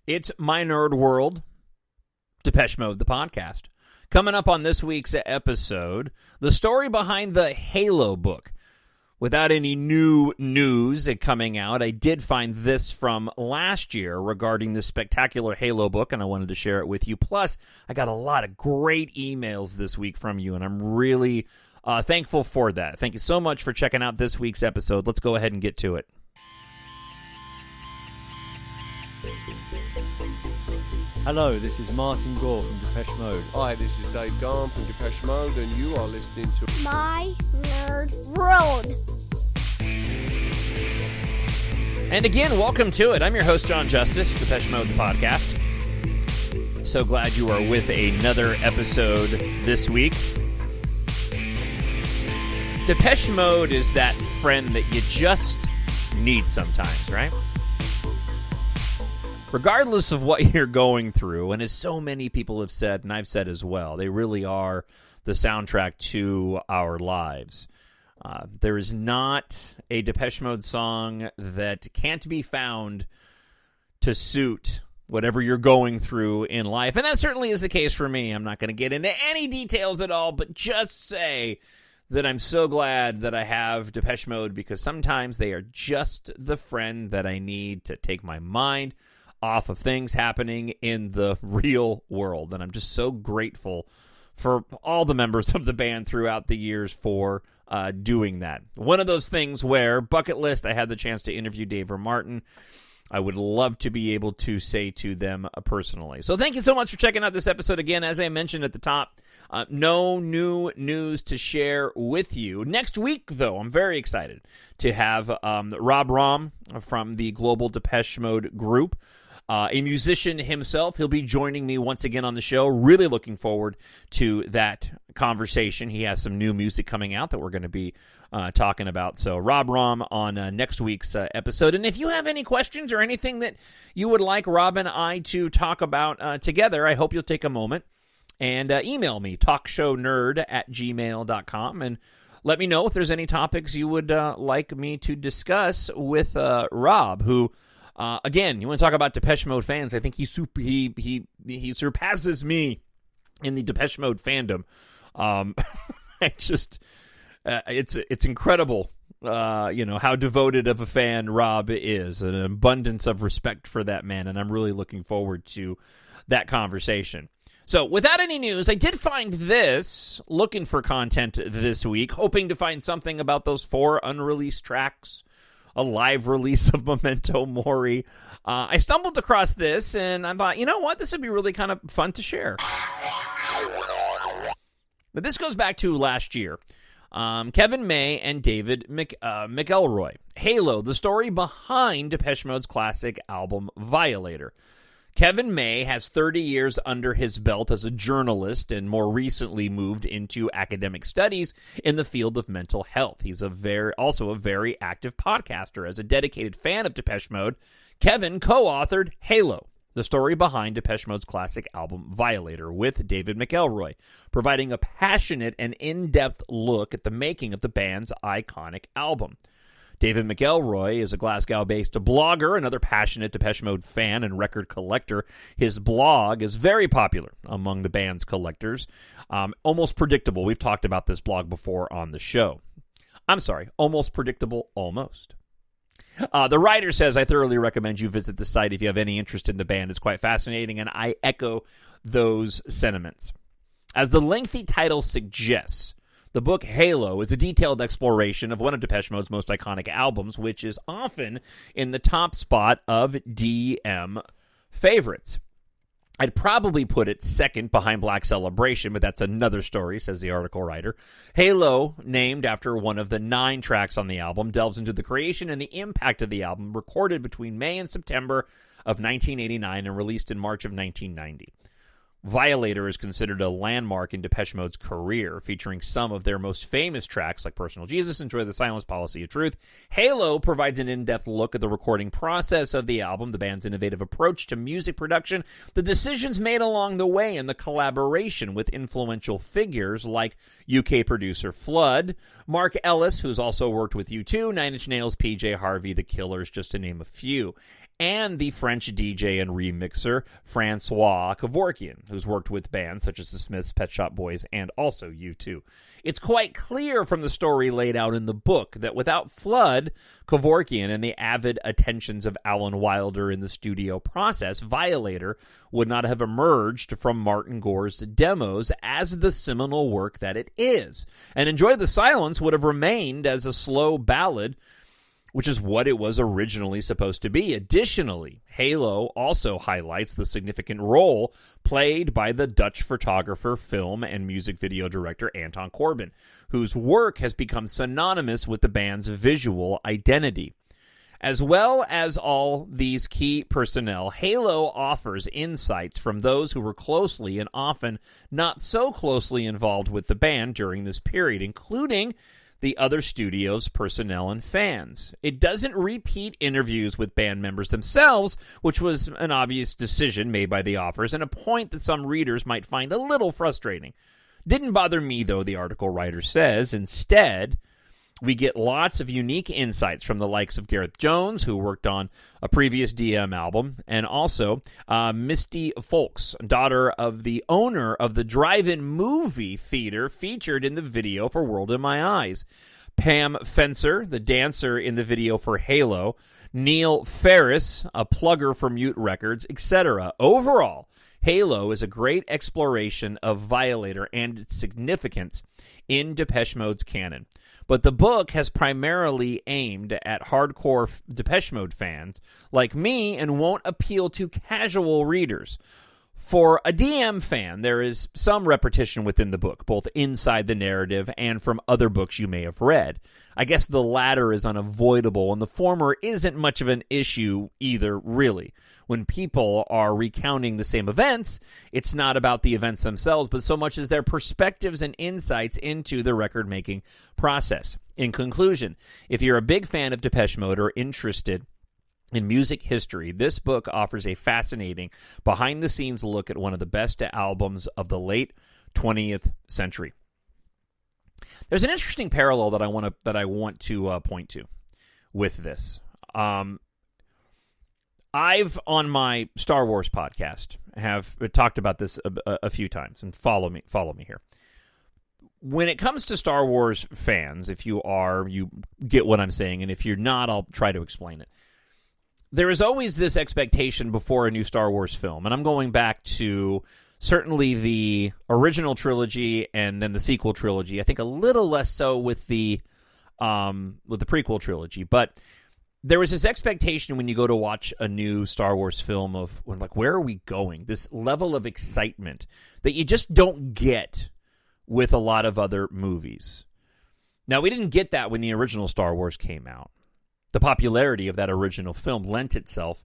It's My Nerd World, Depeche Mode, the podcast. Coming up on this week's episode, the story behind the Halo book. Without any new news coming out, I did find this from last year regarding this spectacular Halo book, and I wanted to share it with you. Plus, I got a lot of great emails this week from you, and I'm really thankful for that. Thank you so much for checking out this week's episode. Let's go ahead and get to it. Hello, this is Martin Gore from Depeche Mode. Hi, this is Dave Gahan from Depeche Mode, and you are listening to My Nerd World. And again, welcome to it. I'm your host, Jon Justice, Depeche Mode, the podcast. So glad you are with another episode this week. Depeche Mode is that friend that you just need sometimes, right? Regardless of what you're going through, and as so many people have said, and I've said as well, they really are the soundtrack to our lives. There is not a Depeche Mode song that can't be found to suit whatever you're going through in life. And that certainly is the case for me. I'm not going to get into any details at all, but just say that I'm so glad that I have Depeche Mode, because sometimes they are just the friend that I need to take my mind off of things happening in the real world. And I'm just so grateful for all the members of the band throughout the years for doing that. One of those things where, bucket list, I had the chance to interview Dave or Martin. I would love to be able to say to them personally. So thank you so much for checking out this episode. Again, as I mentioned at the top, no new news to share with you. Next week, though, I'm very excited to have Rob Rom from the Global Depeche Mode group. A musician himself. He'll be joining me once again on the show. Really looking forward to that conversation. He has some new music coming out that we're going to be talking about. So Rob Rom on next week's episode. And if you have any questions or anything that you would like Rob and I to talk about together, I hope you'll take a moment and email me, talkshownerd@gmail.com, and let me know if there's any topics you would like me to discuss with Rob, who... again, you want to talk about Depeche Mode fans? I think he surpasses me in the Depeche Mode fandom. It's incredible, how devoted of a fan Rob is. An abundance of respect for that man, and I'm really looking forward to that conversation. So, without any news, I did find this, looking for content this week, hoping to find something about those 4 unreleased tracks. A live release of Memento Mori. I stumbled across this, and I thought, you know what? This would be really kind of fun to share. But this goes back to last year. Kevin May and David McElroy. Halo, the story behind Depeche Mode's classic album, Violator. Kevin May has 30 years under his belt as a journalist and more recently moved into academic studies in the field of mental health. He's also a very active podcaster. As a dedicated fan of Depeche Mode, Kevin co-authored Halo, the story behind Depeche Mode's classic album Violator, with David McElroy, providing a passionate and in-depth look at the making of the band's iconic album. David McElroy is a Glasgow-based blogger, another passionate Depeche Mode fan and record collector. His blog is very popular among the band's collectors. Almost Predictable. We've talked about this blog before on the show. I'm sorry, Almost Predictable, almost. The writer says, I thoroughly recommend you visit the site if you have any interest in the band. It's quite fascinating, and I echo those sentiments. As the lengthy title suggests, the book Halo is a detailed exploration of one of Depeche Mode's most iconic albums, which is often in the top spot of DM favorites. I'd probably put it second behind Black Celebration, but that's another story, says the article writer. Halo, named after one of the 9 tracks on the album, delves into the creation and the impact of the album, recorded between May and September of 1989 and released in March of 1990. Violator is considered a landmark in Depeche Mode's career, featuring some of their most famous tracks like Personal Jesus, Enjoy the Silence, Policy of Truth. Halo provides an in-depth look at the recording process of the album, the band's innovative approach to music production, the decisions made along the way, and the collaboration with influential figures like UK producer Flood, Mark Ellis, who's also worked with U2, Nine Inch Nails, PJ Harvey, The Killers, just to name a few. and the French DJ and remixer Francois Kevorkian, who's worked with bands such as the Smiths, Pet Shop Boys, and also U2. It's quite clear from the story laid out in the book that without Flood, Kevorkian, and the avid attentions of Alan Wilder in the studio process, Violator would not have emerged from Martin Gore's demos as the seminal work that it is. And Enjoy the Silence would have remained as a slow ballad, which is what it was originally supposed to be. Additionally, Halo also highlights the significant role played by the Dutch photographer, film, and music video director Anton Corbijn, whose work has become synonymous with the band's visual identity. As well as all these key personnel, Halo offers insights from those who were closely and often not so closely involved with the band during this period, including the other studios, personnel, and fans. It doesn't repeat interviews with band members themselves, which was an obvious decision made by the authors and a point that some readers might find a little frustrating. Didn't bother me, though, the article writer says. Instead, we get lots of unique insights from the likes of Gareth Jones, who worked on a previous DM album, and also Misty Folks, daughter of the owner of the drive-in movie theater featured in the video for World in My Eyes. Pam Fencer, the dancer in the video for Halo. Neil Ferris, a plugger for Mute Records, etc. Overall, Halo is a great exploration of Violator and its significance in Depeche Mode's canon. But the book has primarily aimed at hardcore Depeche Mode fans like me and won't appeal to casual readers. For a DM fan, there is some repetition within the book, both inside the narrative and from other books you may have read. I guess the latter is unavoidable, and the former isn't much of an issue either, really. When people are recounting the same events, it's not about the events themselves, but so much as their perspectives and insights into the record-making process. In conclusion, if you're a big fan of Depeche Mode or interested in music history, this book offers a fascinating behind-the-scenes look at one of the best albums of the late 20th century. There's an interesting parallel that I want to point to with this. I've, on my Star Wars podcast, have talked about this a few times, and follow me here. When it comes to Star Wars fans, if you are, you get what I'm saying, and if you're not, I'll try to explain it. There is always this expectation before a new Star Wars film, and I'm going back to certainly the original trilogy and then the sequel trilogy. I think a little less so with the prequel trilogy, but there was this expectation when you go to watch a new Star Wars film of, like, where are we going? This level of excitement that you just don't get with a lot of other movies. Now, we didn't get that when the original Star Wars came out. The popularity of that original film lent itself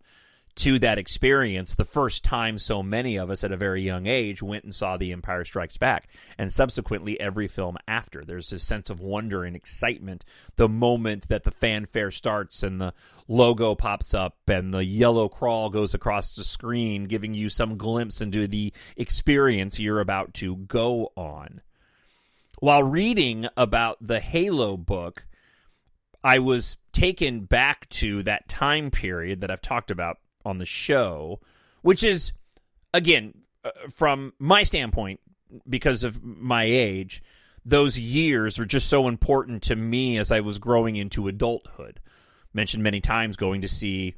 to that experience the first time so many of us at a very young age went and saw The Empire Strikes Back, and subsequently every film after. There's this sense of wonder and excitement the moment that the fanfare starts and the logo pops up and the yellow crawl goes across the screen, giving you some glimpse into the experience you're about to go on. While reading about the Halo book, I was taken back to that time period that I've talked about on the show, which is, again, from my standpoint, because of my age, those years are just so important to me as I was growing into adulthood. Mentioned many times going to see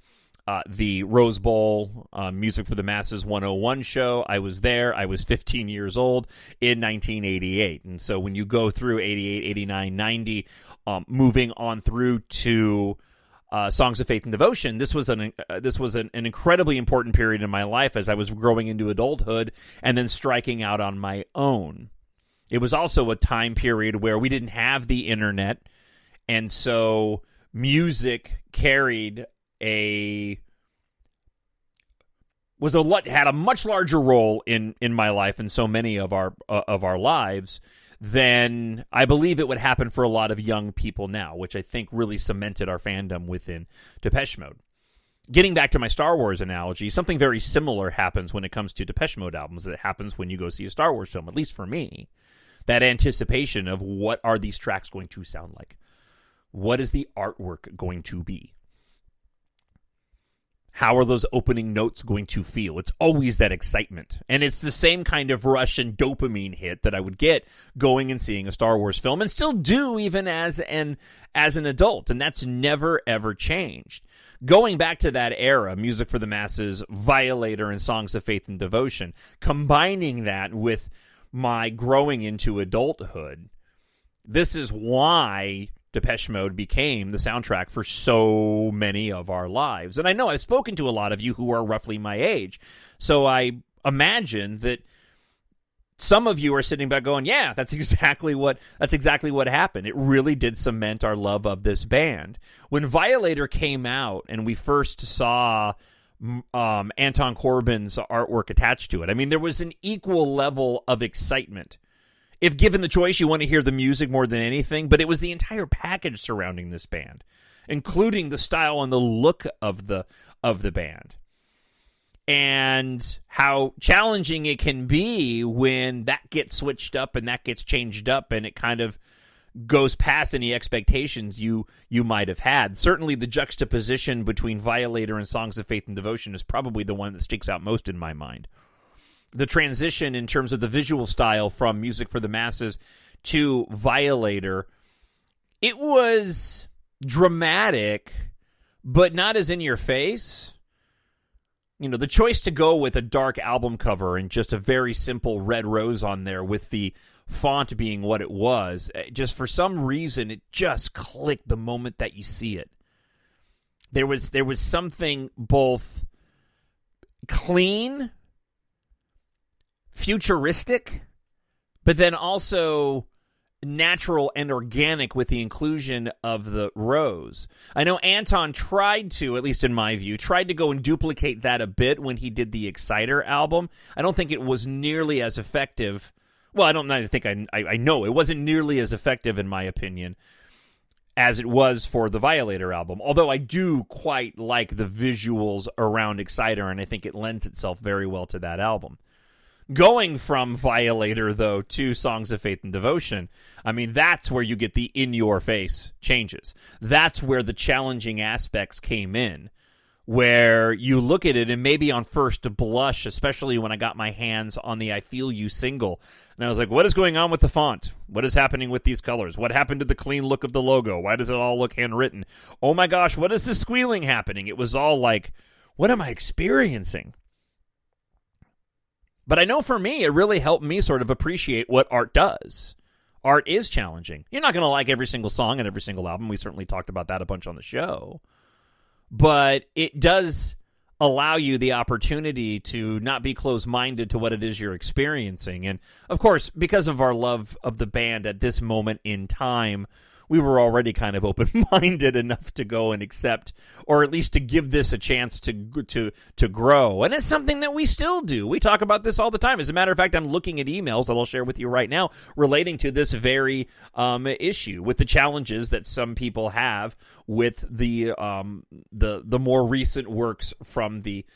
the Rose Bowl Music for the Masses 101 show. I was there. I was 15 years old in 1988. And so when you go through 88, 89, 90, moving on through to Songs of Faith and Devotion, this was an incredibly important period in my life as I was growing into adulthood and then striking out on my own. It was also a time period where we didn't have the internet, and so music had a much larger role in my life and so many of our lives than I believe it would happen for a lot of young people now, which I think really cemented our fandom within Depeche Mode. Getting back to my Star Wars analogy, something very similar happens when it comes to Depeche Mode albums that happens when you go see a Star Wars film, at least for me. That anticipation of what are these tracks going to sound like? What is the artwork going to be? How are those opening notes going to feel? It's always that excitement. And it's the same kind of rush and dopamine hit that I would get going and seeing a Star Wars film, and still do even as an adult. And that's never, ever changed. Going back to that era, Music for the Masses, Violator, and Songs of Faith and Devotion, combining that with my growing into adulthood, this is why Depeche Mode became the soundtrack for so many of our lives. And I know I've spoken to a lot of you who are roughly my age, so I imagine that some of you are sitting back going, yeah, that's exactly what happened. It really did cement our love of this band. When Violator came out and we first saw Anton Corbijn's artwork attached to it, I mean, there was an equal level of excitement. If given the choice, you want to hear the music more than anything, but it was the entire package surrounding this band, including the style and the look of the band, and how challenging it can be when that gets switched up and that gets changed up, and it kind of goes past any expectations you might have had. Certainly, the juxtaposition between Violator and Songs of Faith and Devotion is probably the one that sticks out most in my mind. The transition in terms of the visual style from Music for the Masses to Violator, it was dramatic, but not as in your face. You know, the choice to go with a dark album cover and just a very simple red rose on there with the font being what it was, just for some reason, it just clicked the moment that you see it. There was something both clean, futuristic, but then also natural and organic with the inclusion of the rose. I know Anton tried to, at least in my view, go and duplicate that a bit when he did the Exciter album. I don't think it was nearly as effective. Well, I know it wasn't nearly as effective, in my opinion, as it was for the Violator album. Although I do quite like the visuals around Exciter, and I think it lends itself very well to that album. Going from Violator, though, to Songs of Faith and Devotion, I mean, that's where you get the in-your-face changes. That's where the challenging aspects came in, where you look at it and maybe on first blush, especially when I got my hands on the I Feel You single, and I was like, what is going on with the font? What is happening with these colors? What happened to the clean look of the logo? Why does it all look handwritten? Oh my gosh, what is this squealing happening? It was all like, what am I experiencing? But I know for me, it really helped me sort of appreciate what art does. Art is challenging. You're not going to like every single song and every single album. We certainly talked about that a bunch on the show. But it does allow you the opportunity to not be closed-minded to what it is you're experiencing. And, of course, because of our love of the band at this moment in time, we were already kind of open-minded enough to go and accept, or at least to give this a chance to grow. And it's something that we still do. We talk about this all the time. As a matter of fact, I'm looking at emails that I'll share with you right now relating to this very issue, with the challenges that some people have with the more recent works from the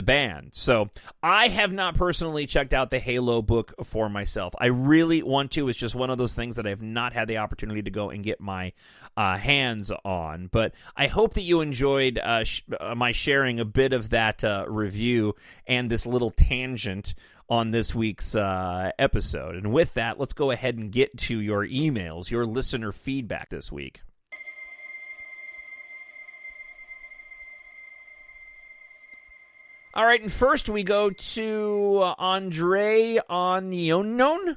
band. So I have not personally checked out the Halo book for myself. I really want to. It's just one of those things that I have not had the opportunity to go and get my hands on. But I hope that you enjoyed my sharing a bit of that review and this little tangent on this week's episode. And with that, let's go ahead and get to your emails, your listener feedback this week. All right, and first we go to Andre Onyonon.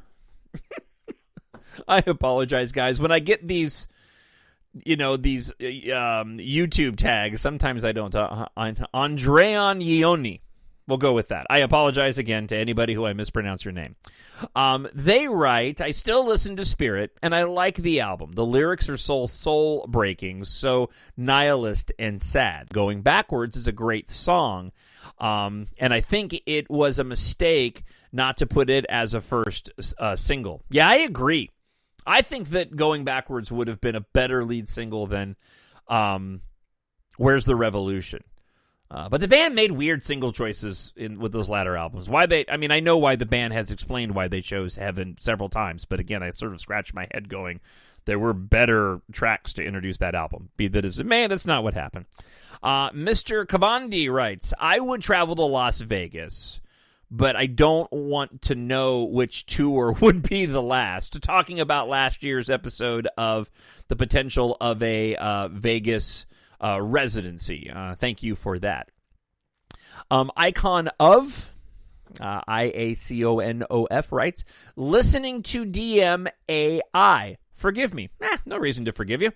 I apologize, guys. When I get these, YouTube tags, sometimes I don't. Andre Onyioni. We'll go with that. I apologize again to anybody who I mispronounce your name. They write, I still listen to Spirit, and I like the album. The lyrics are so soul-breaking, so nihilist and sad. Going Backwards is a great song. And I think it was a mistake not to put it as a first single. Yeah, I agree. I think that Going Backwards would have been a better lead single than Where's the Revolution. But the band made weird single choices with those latter albums. I know why the band has explained why they chose Heaven several times, but again, I sort of scratched my head going, there were better tracks to introduce that album. Be that as it may, that's not what happened. Mr. Cavandi writes, I would travel to Las Vegas, but I don't want to know which tour would be the last. Talking about last year's episode of the potential of a Vegas residency. Thank you for that. Icon of... IACONOF writes, listening to DMAI. Forgive me. No reason to forgive you.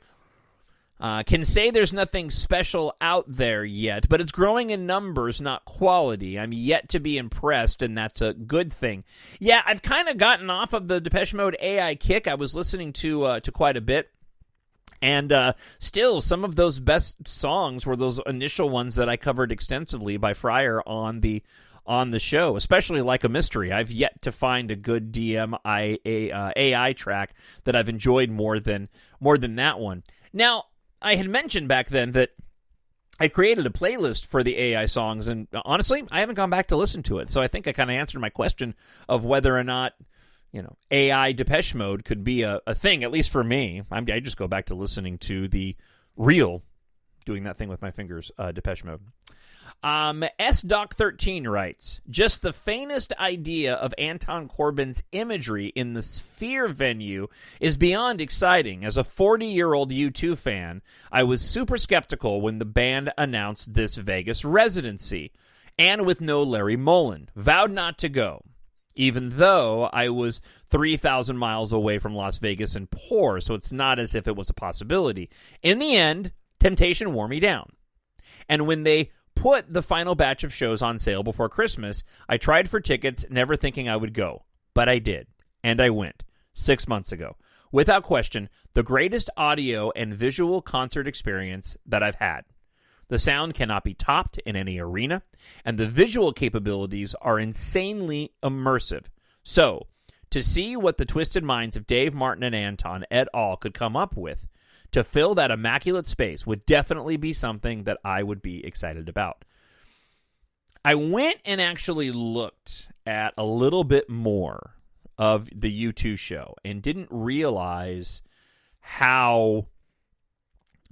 Can say there's nothing special out there yet, but it's growing in numbers, not quality. I'm yet to be impressed, and that's a good thing. Yeah, I've kind of gotten off of the Depeche Mode AI kick. I was listening to quite a bit. And still, some of those best songs were those initial ones that I covered extensively by Fryer on the show, especially Like a Mystery. I've yet to find a good AI track that I've enjoyed more than that one. Now, I had mentioned back then that I created a playlist for the AI songs, and honestly, I haven't gone back to listen to it. So I think I kind of answered my question of whether or not, AI Depeche Mode could be a thing, at least for me. I just go back to listening to the real, doing that thing with my fingers, Depeche Mode. SDoc13 writes, just the faintest idea of Anton Corbijn's imagery in the Sphere venue is beyond exciting. As a 40-year-old U2 fan, I was super skeptical when the band announced this Vegas residency, and with no Larry Mullen. Vowed not to go, even though I was 3,000 miles away from Las Vegas and poor, so it's not as if it was a possibility. In the end, temptation wore me down. And when they put the final batch of shows on sale before Christmas, I tried for tickets, never thinking I would go. But I did, and I went 6 months ago. Without question, the greatest audio and visual concert experience that I've had. The sound cannot be topped in any arena, and the visual capabilities are insanely immersive. So, to see what the twisted minds of Dave Martin and Anton et al. Could come up with to fill that immaculate space would definitely be something that I would be excited about. I went and actually looked at a little bit more of the U2 show and didn't realize how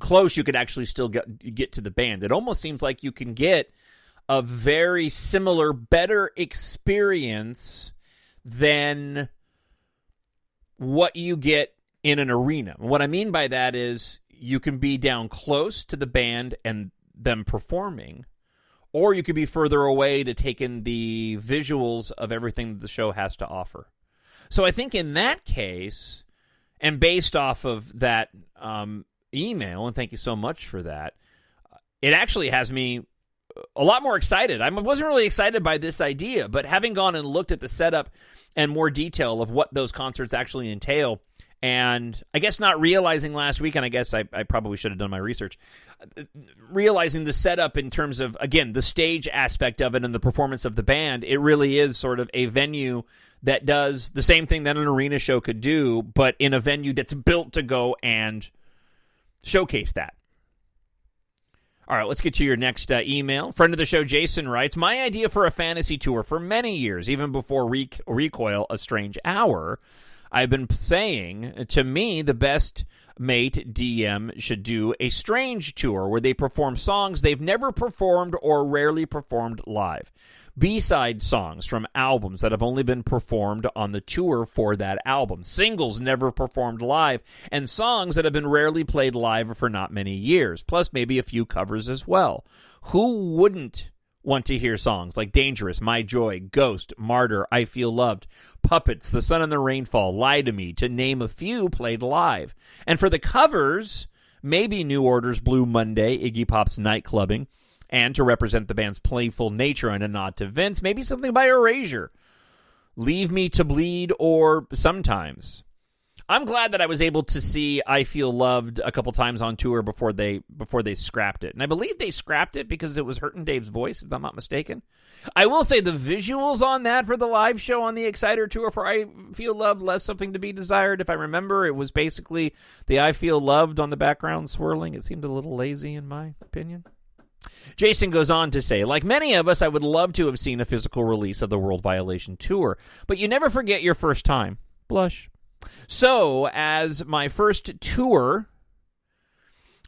close you could actually still get to the band. It almost seems like you can get a very similar, better experience than what you get in an arena. What I mean by that is you can be down close to the band and them performing, or you could be further away to take in the visuals of everything that the show has to offer. So I think in that case, and based off of that email, and thank you so much for that, it actually has me a lot more excited. I wasn't really excited by this idea, but having gone and looked at the setup and more detail of what those concerts actually entail, and I guess not realizing last week, and I guess I probably should have done my research, realizing the setup in terms of, again, the stage aspect of it and the performance of the band, it really is sort of a venue that does the same thing that an arena show could do, but in a venue that's built to go and showcase that. All right, let's get to your next email. Friend of the show, Jason, writes, my idea for a fantasy tour for many years, even before Recoil, A Strange Hour, I've been saying, to me, the best mate DM should do a Strange tour where they perform songs they've never performed or rarely performed live. B-side songs from albums that have only been performed on the tour for that album. Singles never performed live, and songs that have been rarely played live for not many years, plus maybe a few covers as well. Who wouldn't want to hear songs like Dangerous, My Joy, Ghost, Martyr, I Feel Loved, Puppets, The Sun and the Rainfall, Lie to Me, to name a few played live? And for the covers, maybe New Order's Blue Monday, Iggy Pop's Night Clubbing, and to represent the band's playful nature and a nod to Vince, maybe something by Erasure, Leave Me to Bleed, or Sometimes. I'm glad that I was able to see I Feel Loved a couple times on tour before they scrapped it. And I believe they scrapped it because it was hurting Dave's voice, if I'm not mistaken. I will say the visuals on that for the live show on the Exciter tour for I Feel Loved left something to be desired. If I remember, it was basically the I Feel Loved on the background swirling. It seemed a little lazy in my opinion. Jason goes on to say, like many of us, I would love to have seen a physical release of the World Violation tour, but you never forget your first time. Blush. So, as my first tour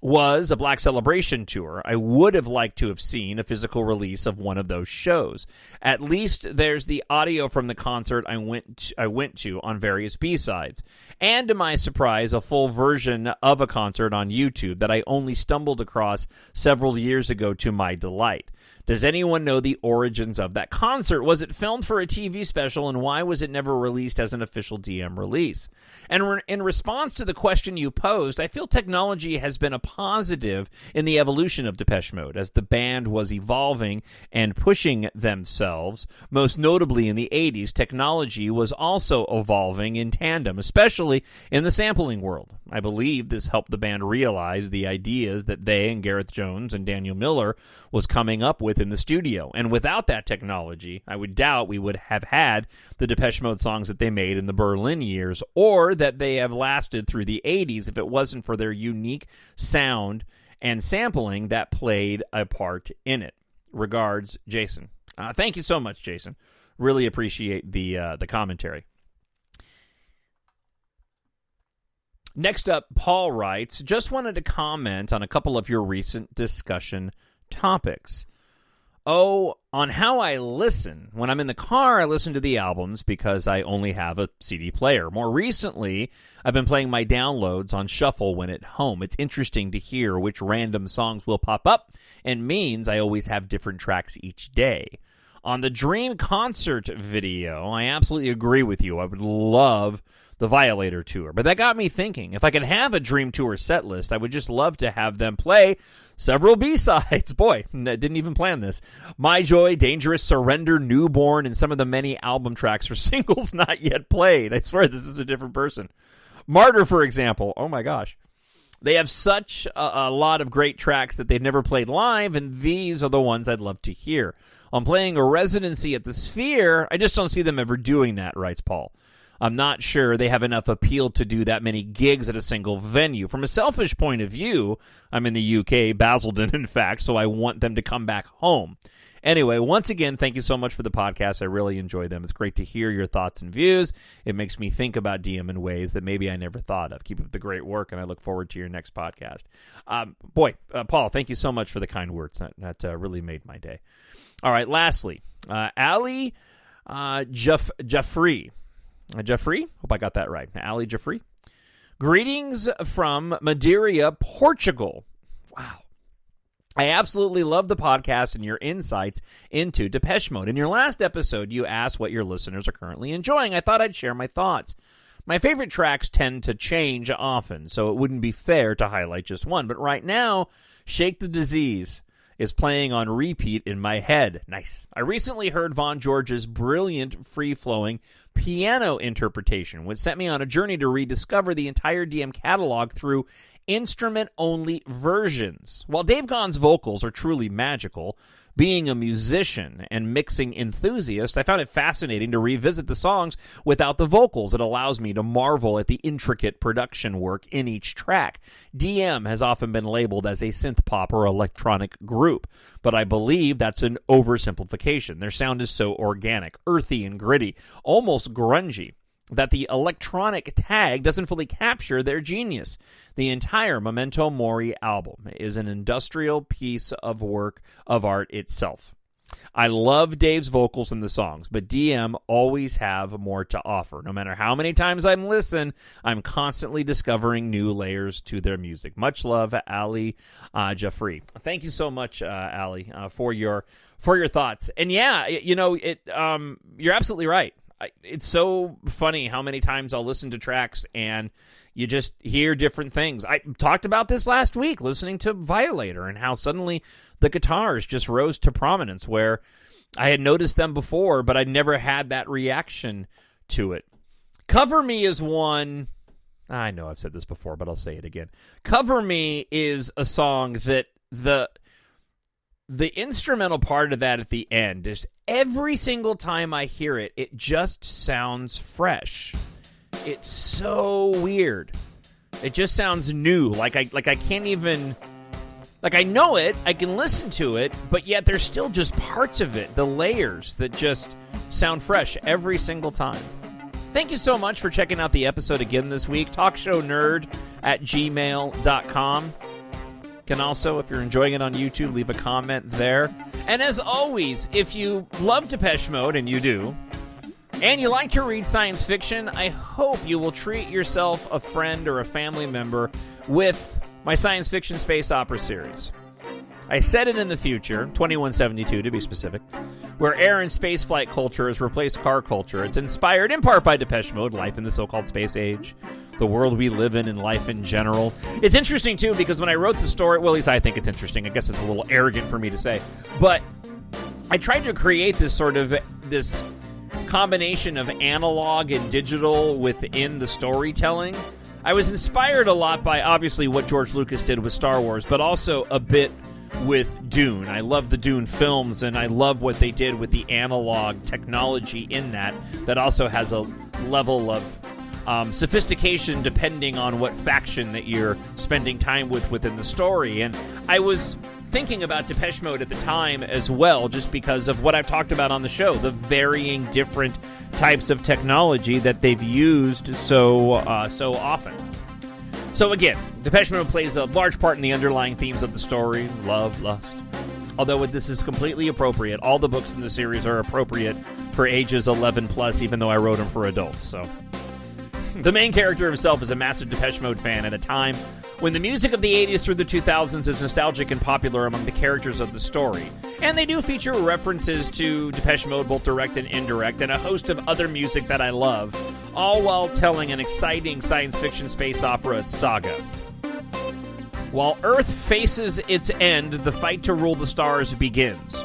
was a Black Celebration tour, I would have liked to have seen a physical release of one of those shows. At least there's the audio from the concert I went to on various B-sides. And to my surprise, a full version of a concert on YouTube that I only stumbled across several years ago to my delight. Does anyone know the origins of that concert? Was it filmed for a TV special, and why was it never released as an official DM release? And in response to the question you posed, I feel technology has been a positive in the evolution of Depeche Mode, as the band was evolving and pushing themselves. Most notably in the 80s, technology was also evolving in tandem, especially in the sampling world. I believe this helped the band realize the ideas that they and Gareth Jones and Daniel Miller was coming up with in the studio. And without that technology, I would doubt we would have had the Depeche Mode songs that they made in the Berlin years, or that they have lasted through the 80s if it wasn't for their unique sound and sampling that played a part in it. Regards, Jason. Thank you so much, Jason. Really appreciate the commentary. Next up, Paul writes, just wanted to comment on a couple of your recent discussion topics. On how I listen. When I'm in the car, I listen to the albums because I only have a CD player. More recently, I've been playing my downloads on shuffle when at home. It's interesting to hear which random songs will pop up, and means I always have different tracks each day. On the Dream concert video, I absolutely agree with you. I would love the Violator tour. But that got me thinking, if I could have a Dream tour set list, I would just love to have them play several B-sides. Boy, I didn't even plan this. My Joy, Dangerous, Surrender, Newborn, and some of the many album tracks or singles not yet played. I swear this is a different person. Martyr, for example. Oh my gosh. They have such a lot of great tracks that they've never played live, and these are the ones I'd love to hear. On playing a residency at the Sphere, I just don't see them ever doing that, writes Paul. I'm not sure they have enough appeal to do that many gigs at a single venue. From a selfish point of view, I'm in the UK, Basildon, in fact, so I want them to come back home. Anyway, once again, thank you so much for the podcast. I really enjoy them. It's great to hear your thoughts and views. It makes me think about DM in ways that maybe I never thought of. Keep up the great work, and I look forward to your next podcast. Paul, thank you so much for the kind words. That really made my day. All right, lastly, Ali Jaffrey. Jeffrey? Hope I got that right. Ali Jeffrey. Greetings from Madeira, Portugal. Wow. I absolutely love the podcast and your insights into Depeche Mode. In your last episode, you asked what your listeners are currently enjoying. I thought I'd share my thoughts. My favorite tracks tend to change often, so it wouldn't be fair to highlight just one. But right now, Shake the Disease is playing on repeat in my head. Nice. I recently heard Von George's brilliant, free-flowing piano interpretation, which sent me on a journey to rediscover the entire DM catalog through instrument-only versions. While Dave Gahan's vocals are truly magical, being a musician and mixing enthusiast, I found it fascinating to revisit the songs without the vocals. It allows me to marvel at the intricate production work in each track. DM has often been labeled as a synth pop or electronic group, but I believe that's an oversimplification. Their sound is so organic, earthy, and gritty, almost grungy, that the electronic tag doesn't fully capture their genius. The entire Memento Mori album is an industrial piece of work of art itself. I love Dave's vocals in the songs, but DM always have more to offer. No matter how many times I listen, I'm constantly discovering new layers to their music. Much love, Ali Jaffrey. Thank you so much, Ali, for your thoughts. And yeah, you're absolutely right. It's so funny how many times I'll listen to tracks and you just hear different things. I talked about this last week, listening to Violator, and how suddenly the guitars just rose to prominence, where I had noticed them before, but I'd never had that reaction to it. Cover Me is one... I know I've said this before, but I'll say it again. Cover Me is a song that the instrumental part of that at the end is every single time I hear it, it just sounds fresh. It's so weird. It just sounds new. Like I can't even... Like, I know it, I can listen to it, but yet there's still just parts of it, the layers, that just sound fresh every single time. Thank you so much for checking out the episode again this week. TalkShowNerd@gmail.com. Can also, if you're enjoying it on YouTube, leave a comment there. And as always, if you love Depeche Mode, and you do, and you like to read science fiction, I hope you will treat yourself, a friend, or a family member with my science fiction space opera series. I said it in the future, 2172 to be specific, where air and spaceflight culture has replaced car culture. It's inspired in part by Depeche Mode, life in the so-called space age, the world we live in, and life in general. It's interesting, too, because when I wrote the story, well, at least I think it's interesting. I guess it's a little arrogant for me to say. But I tried to create this sort of, this combination of analog and digital within the storytelling. I was inspired a lot by, obviously, what George Lucas did with Star Wars, but also a bit with Dune. I love the Dune films, and I love what they did with the analog technology in that also has a level of sophistication depending on what faction that you're spending time with within the story. And I was thinking about Depeche Mode at the time as well, just because of what I've talked about on the show, the varying different types of technology that they've used so often. So again, Depeche Mode plays a large part in the underlying themes of the story, love, lust. Although this is completely appropriate. All the books in the series are appropriate for ages 11 plus, even though I wrote them for adults. So the main character himself is a massive Depeche Mode fan at a time when the music of the 80s through the 2000s is nostalgic and popular among the characters of the story. And they do feature references to Depeche Mode, both direct and indirect, and a host of other music that I love, all while telling an exciting science fiction space opera saga. While Earth faces its end, the fight to rule the stars begins.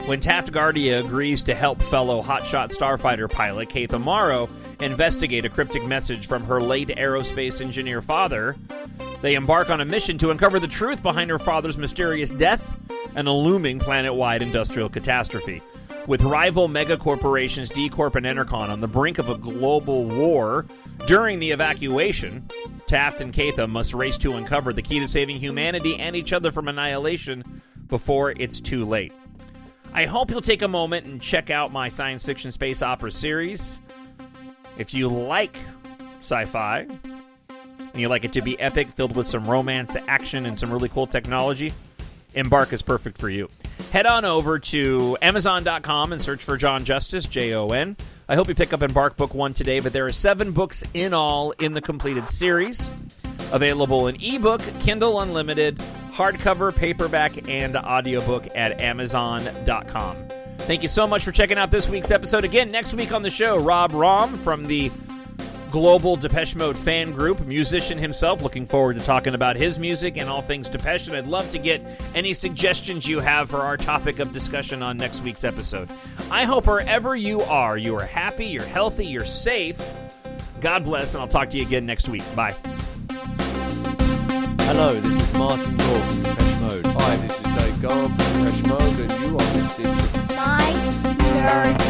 When Taft Guardia agrees to help fellow hotshot starfighter pilot Keith Amaro investigate a cryptic message from her late aerospace engineer father, they embark on a mission to uncover the truth behind her father's mysterious death and a looming planet-wide industrial catastrophe. With rival megacorporations D-Corp and Enercon on the brink of a global war during the evacuation, Taft and Keitha must race to uncover the key to saving humanity and each other from annihilation before it's too late. I hope you'll take a moment and check out my science fiction space opera series. If you like sci-fi, and you like it to be epic, filled with some romance, action, and some really cool technology, EMBARK is perfect for you. Head on over to Amazon.com and search for Jon Justice, Jon. I hope you pick up EMBARK Book 1 today, but there are 7 books in all in the completed series. Available in ebook, Kindle Unlimited, hardcover, paperback, and audiobook at Amazon.com. Thank you so much for checking out this week's episode. Again, next week on the show, Rob Rom from the global Depeche Mode fan group, musician himself. Looking forward to talking about his music and all things Depeche, and I'd love to get any suggestions you have for our topic of discussion on next week's episode. I hope wherever you are happy, you're healthy, you're safe. God bless, and I'll talk to you again next week. Bye. Hello, this is Martin Gore from Depeche Mode. Hi, this is Gahan from Depeche Mode, and you are listening to My nerd